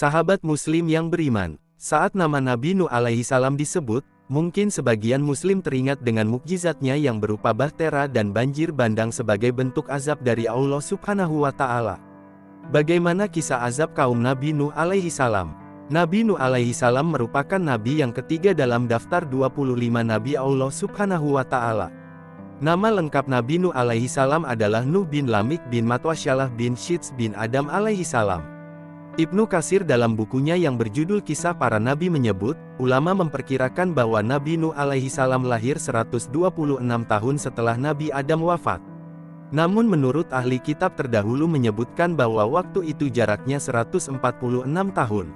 Sahabat Muslim yang beriman, saat nama Nabi Nuh alaihi salam disebut, mungkin sebagian Muslim teringat dengan mukjizatnya yang berupa bahtera dan banjir bandang sebagai bentuk azab dari Allah Subhanahu wa Ta'ala. Bagaimana kisah azab kaum Nabi Nuh alaihi salam? Nabi Nuh alaihi salam merupakan nabi yang ketiga dalam daftar 25 nabi Allah Subhanahu wa Ta'ala. Nama lengkap Nabi Nuh alaihi salam adalah Nuh bin Lamik bin Matwasyalah bin Syits bin Adam alaihi salam. Ibnu Katsir dalam bukunya yang berjudul Kisah Para Nabi menyebut, ulama memperkirakan bahwa Nabi Nuh alaihi salam lahir 126 tahun setelah Nabi Adam wafat. Namun menurut ahli kitab terdahulu menyebutkan bahwa waktu itu jaraknya 146 tahun.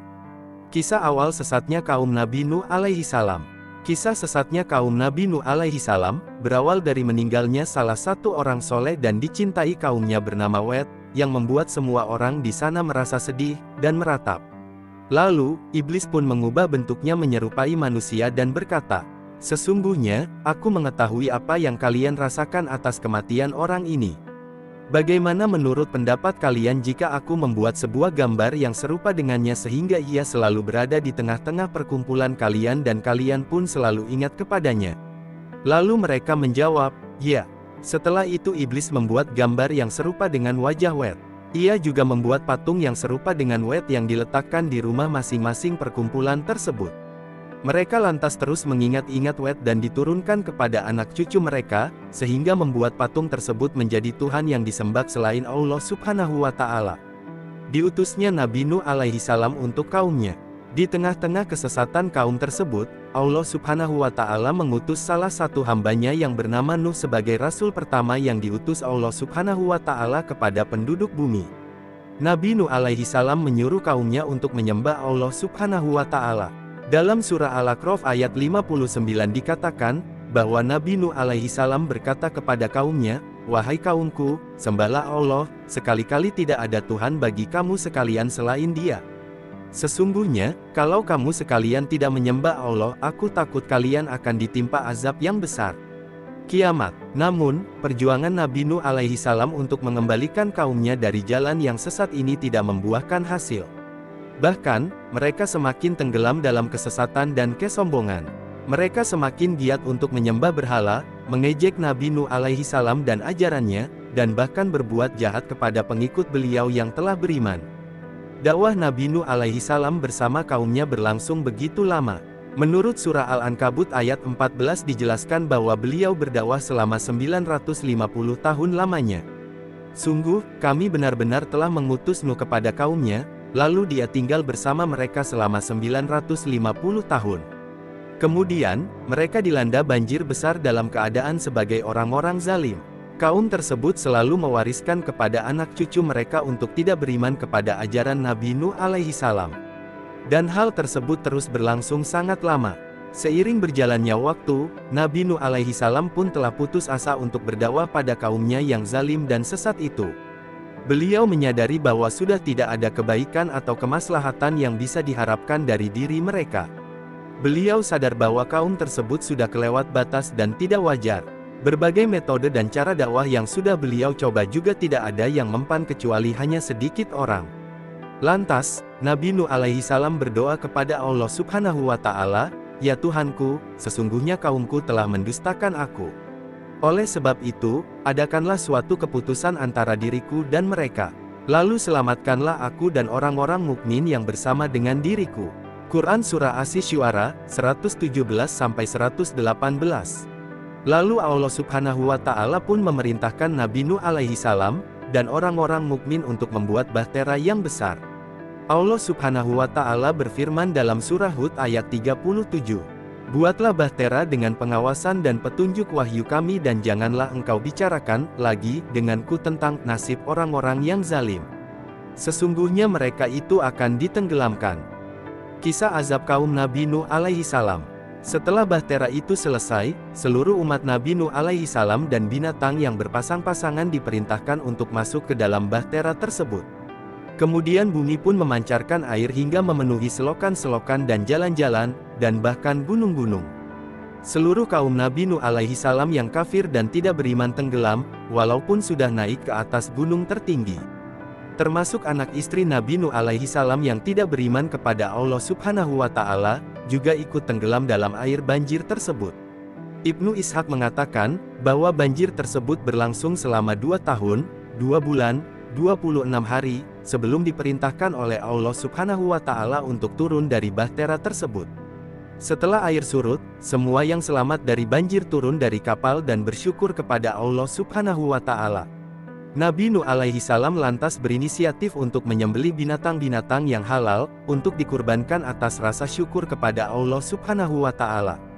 Kisah awal sesatnya kaum Nabi Nuh alaihi salam. Kisah sesatnya kaum Nabi Nuh alaihi salam, berawal dari meninggalnya salah satu orang soleh dan dicintai kaumnya bernama Wed, yang membuat semua orang di sana merasa sedih, dan meratap. Lalu, iblis pun mengubah bentuknya menyerupai manusia dan berkata, "Sesungguhnya, aku mengetahui apa yang kalian rasakan atas kematian orang ini. Bagaimana menurut pendapat kalian jika aku membuat sebuah gambar yang serupa dengannya sehingga ia selalu berada di tengah-tengah perkumpulan kalian dan kalian pun selalu ingat kepadanya?" Lalu mereka menjawab, "Ya." Setelah itu iblis membuat gambar yang serupa dengan wajah Wed. Ia juga membuat patung yang serupa dengan Wed yang diletakkan di rumah masing-masing perkumpulan tersebut. Mereka lantas terus mengingat-ingat Wed dan diturunkan kepada anak cucu mereka, sehingga membuat patung tersebut menjadi Tuhan yang disembah selain Allah Subhanahu wa Ta'ala. Diutusnya Nabi Nuh alaihi salam untuk kaumnya. Di tengah-tengah kesesatan kaum tersebut, Allah Subhanahu wa Ta'ala mengutus salah satu hambanya yang bernama Nuh sebagai rasul pertama yang diutus Allah Subhanahu wa Ta'ala kepada penduduk bumi. Nabi Nuh alaihi salam menyuruh kaumnya untuk menyembah Allah Subhanahu wa Ta'ala. Dalam surah Al-A'raf ayat 59 dikatakan, bahwa Nabi Nuh alaihi salam berkata kepada kaumnya, "Wahai kaumku, sembahlah Allah, sekali-kali tidak ada Tuhan bagi kamu sekalian selain Dia. Sesungguhnya, kalau kamu sekalian tidak menyembah Allah, aku takut kalian akan ditimpa azab yang besar. Kiamat." Namun, perjuangan Nabi Nuh alaihi salam untuk mengembalikan kaumnya dari jalan yang sesat ini tidak membuahkan hasil. Bahkan, mereka semakin tenggelam dalam kesesatan dan kesombongan. Mereka semakin giat untuk menyembah berhala, mengejek Nabi Nuh alaihi salam dan ajarannya, dan bahkan berbuat jahat kepada pengikut beliau yang telah beriman. Dakwah Nabi Nuh alaihi salam bersama kaumnya berlangsung begitu lama. Menurut surah Al-Ankabut ayat 14 dijelaskan bahwa beliau berdakwah selama 950 tahun lamanya. Sungguh, kami benar-benar telah mengutus Nuh kepada kaumnya, lalu dia tinggal bersama mereka selama 950 tahun. Kemudian, mereka dilanda banjir besar dalam keadaan sebagai orang-orang zalim. Kaum tersebut selalu mewariskan kepada anak cucu mereka untuk tidak beriman kepada ajaran Nabi Nuh alaihi salam. Dan hal tersebut terus berlangsung sangat lama. Seiring berjalannya waktu, Nabi Nuh alaihi salam pun telah putus asa untuk berdakwah pada kaumnya yang zalim dan sesat itu. Beliau menyadari bahwa sudah tidak ada kebaikan atau kemaslahatan yang bisa diharapkan dari diri mereka. Beliau sadar bahwa kaum tersebut sudah kelewat batas dan tidak wajar. Berbagai metode dan cara dakwah yang sudah beliau coba juga tidak ada yang mempan kecuali hanya sedikit orang. Lantas, Nabi Nuh alaihi salam berdoa kepada Allah Subhanahu wa Ta'ala, "Ya Tuhanku, sesungguhnya kaumku telah mendustakan aku. Oleh sebab itu, adakanlah suatu keputusan antara diriku dan mereka. Lalu selamatkanlah aku dan orang-orang mukmin yang bersama dengan diriku." Quran Surah Asy-Syu'ara, 117-118. Lalu Allah Subhanahu wa Ta'ala pun memerintahkan Nabi Nuh alaihi salam, dan orang-orang mukmin untuk membuat bahtera yang besar. Allah Subhanahu wa Ta'ala berfirman dalam surah Hud ayat 37, "Buatlah bahtera dengan pengawasan dan petunjuk wahyu kami dan janganlah engkau bicarakan lagi denganku tentang nasib orang-orang yang zalim. Sesungguhnya mereka itu akan ditenggelamkan." Kisah azab kaum Nabi Nuh alaihi salam. Setelah bahtera itu selesai, seluruh umat Nabi Nuh alaihi salam dan binatang yang berpasang-pasangan diperintahkan untuk masuk ke dalam bahtera tersebut. Kemudian bumi pun memancarkan air hingga memenuhi selokan-selokan dan jalan-jalan, dan bahkan gunung-gunung. Seluruh kaum Nabi Nuh alaihi salam yang kafir dan tidak beriman tenggelam, walaupun sudah naik ke atas gunung tertinggi. termasuk anak istri Nabi Nuh alaihi salam yang tidak beriman kepada Allah Subhanahu wa Ta'ala, juga ikut tenggelam dalam air banjir tersebut. Ibnu Ishaq mengatakan bahwa banjir tersebut berlangsung selama 2 tahun, 2 bulan, 26 hari, sebelum diperintahkan oleh Allah Subhanahu wa Ta'ala untuk turun dari bahtera tersebut. Setelah air surut, semua yang selamat dari banjir turun dari kapal dan bersyukur kepada Allah Subhanahu wa Ta'ala. Nabi Nuh alaihi salam lantas berinisiatif untuk menyembelih binatang-binatang yang halal, untuk dikurbankan atas rasa syukur kepada Allah Subhanahu wa Ta'ala.